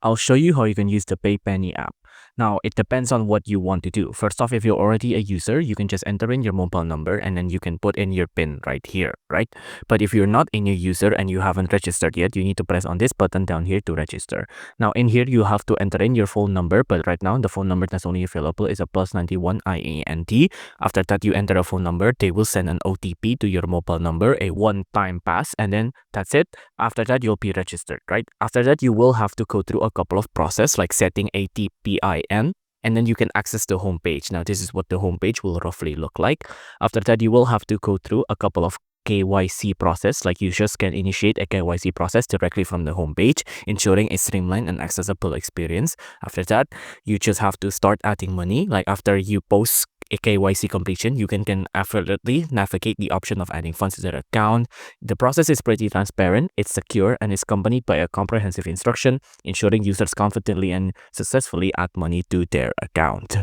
I'll show you how you can use the PayPenny app. Now, it depends on what you want to do. First off, if you're already a user, you can just enter in your mobile number and then you can put in your PIN right here, right? But if you're not a new user and you haven't registered yet, you need to press on this button down here to register. Now, in here, you have to enter in your phone number, but right now, the phone number that's only available is a +91 IANT. After that, you enter a phone number, they will send an OTP to your mobile number, a one-time pass, and then that's it. After that, you'll be registered, right? After that, you will have to go through a couple of process like setting a TPIN, and then you can access the homepage. Now, this is what the homepage will roughly look like. After that, you will have to go through a couple of KYC process, like users can initiate a KYC process directly from the homepage, ensuring a streamlined and accessible experience. After that, you just have to start adding money. Like after you post a KYC completion, you can effortlessly navigate the option of adding funds to their account. The process is pretty transparent, it's secure, and is accompanied by a comprehensive instruction, ensuring users confidently and successfully add money to their account.